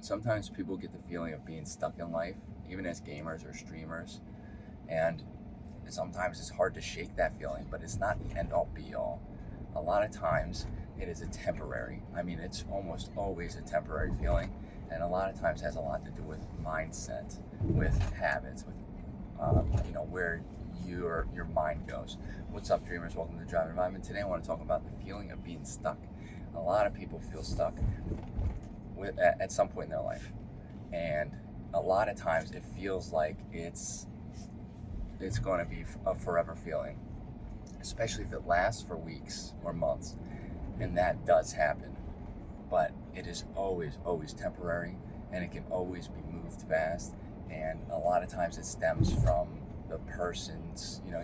Sometimes people get the feeling of being stuck in life, even as gamers or streamers, and sometimes it's hard to shake that feeling, but it's not the end all be all. A lot of times it is a temporary, it's almost always a temporary feeling, and a lot of times has a lot to do with mindset, with habits, with where your mind goes. What's up, dreamers? Welcome to Drive Environment. Today I want to talk about the feeling of being stuck. A lot of people feel stuck at some point in their life, and a lot of times it feels like it's going to be a forever feeling, especially if it lasts for weeks or months, and that does happen. But it is always temporary, and it can always be moved fast. And a lot of times it stems from the person's, your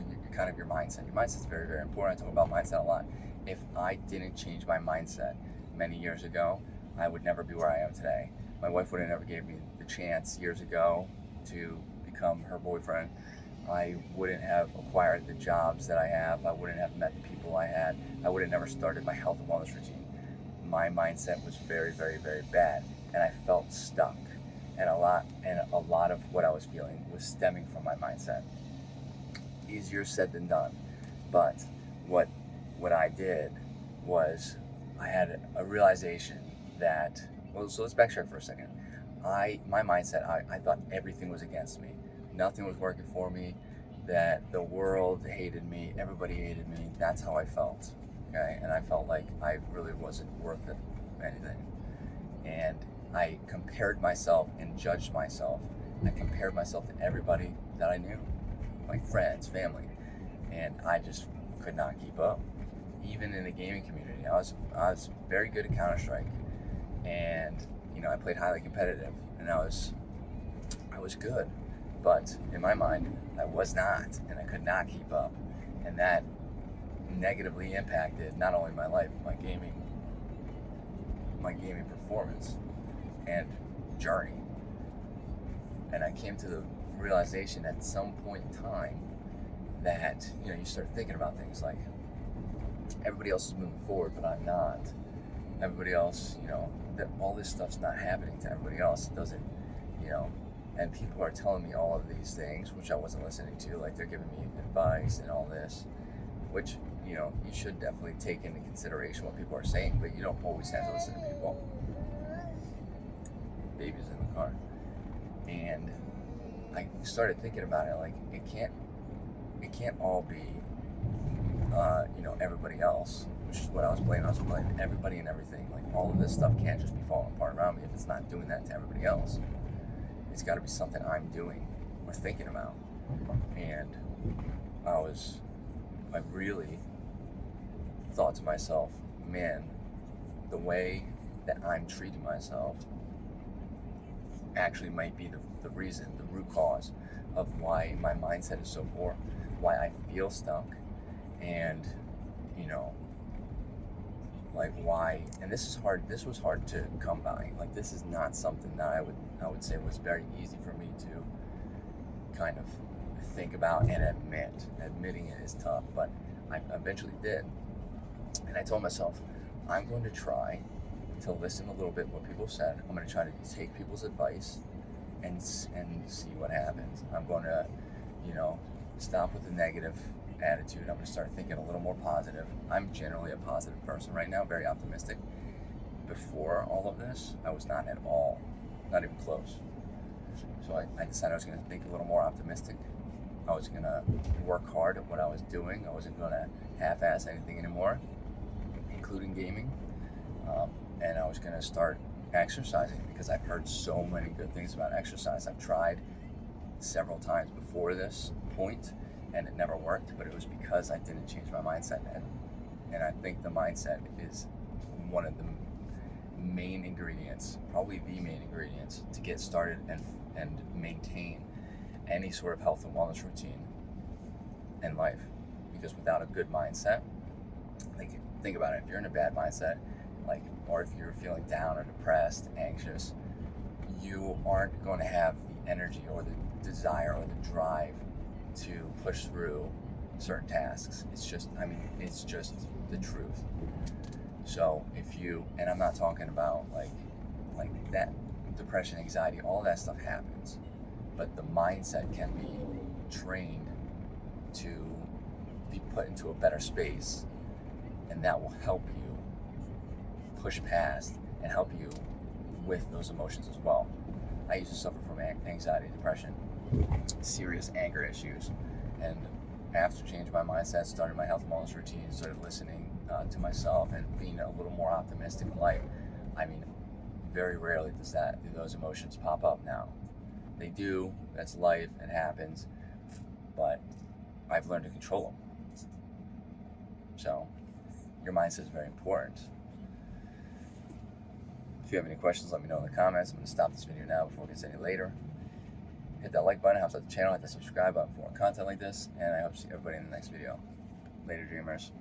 mindset. Your mindset is very, very important. I talk about mindset a lot. If I didn't change my mindset many years ago, I would never be where I am today. My wife would have never gave me the chance years ago to become her boyfriend. I wouldn't have acquired the jobs that I have. I wouldn't have met the people I had. I would have never started my health and wellness routine. My mindset was very, very, very bad, and I felt stuck. And a lot of what I was feeling was stemming from my mindset. Easier said than done. But what I did was I had a realization that, so let's backtrack for a second. My mindset, I thought everything was against me. Nothing was working for me, that the world hated me, everybody hated me. That's how I felt, okay? And I felt like I really wasn't worth anything. And I compared myself and judged myself. I compared myself to everybody that I knew, like friends, family, and I just could not keep up. Even in the gaming community, I was very good at Counter-Strike, and I played highly competitive, and I was good, but in my mind I was not, and I could not keep up, and that negatively impacted not only my life, my gaming performance and journey. And I came to the realization at some point in time that you start thinking about things like, everybody else is moving forward, but I'm not. Everybody else, that all this stuff's not happening to everybody else. It doesn't, and people are telling me all of these things, which I wasn't listening to. Like, they're giving me advice and all this, which, you should definitely take into consideration what people are saying, but you don't always have to listen to people. Baby's in the car. And I started thinking about it, like, it can't all be, everybody else, which is what I was blaming. I was blaming everybody and everything. Like, all of this stuff can't just be falling apart around me if it's not doing that to everybody else. It's got to be something I'm doing or thinking about. And I really thought to myself, man, the way that I'm treating myself actually might be the reason, the root cause of why my mindset is so poor, why I feel stuck, and like why. And this was hard to come by. Like, this is not something that I would say was very easy for me to kind of think about and admitting it is tough, but I eventually did. And I told myself, I'm going to try to listen a little bit what people said. I'm going to try to take people's advice and see what happens. I'm going to stop with the negative attitude. I'm going to start thinking a little more positive. I'm generally a positive person right now, very optimistic. Before all of this, I was not at all, not even close. So I decided I was going to think a little more optimistic. I was going to work hard at what I was doing. I wasn't going to half-ass anything anymore, including gaming. And I was going to start exercising, because I've heard so many good things about exercise. I've tried several times before this point, and it never worked, but it was because I didn't change my mindset. And I think the mindset is one of the main ingredients, probably the main ingredients, to get started and maintain any sort of health and wellness routine in life. Because without a good mindset, like, think about it, if you're in a bad mindset, like, or if you're feeling down or depressed, anxious, you aren't going to have the energy or the desire or the drive to push through certain tasks. It's just the truth. So if you, and I'm not talking about like that depression, anxiety, all that stuff happens. But the mindset can be trained to be put into a better space, and that will help you push past and help you with those emotions as well. I used to suffer from anxiety, depression, serious anger issues, and after changing my mindset, started my health and wellness routine, started listening to myself and being a little more optimistic in life. I mean, very rarely do those emotions pop up now. They do, that's life, it happens, but I've learned to control them. So your mindset is very important. If you have any questions, let me know in the comments. I'm going to stop this video now before it gets any later. Hit that like button, helps out the channel, hit the subscribe button for more content like this, and I hope to see everybody in the next video. Later, dreamers.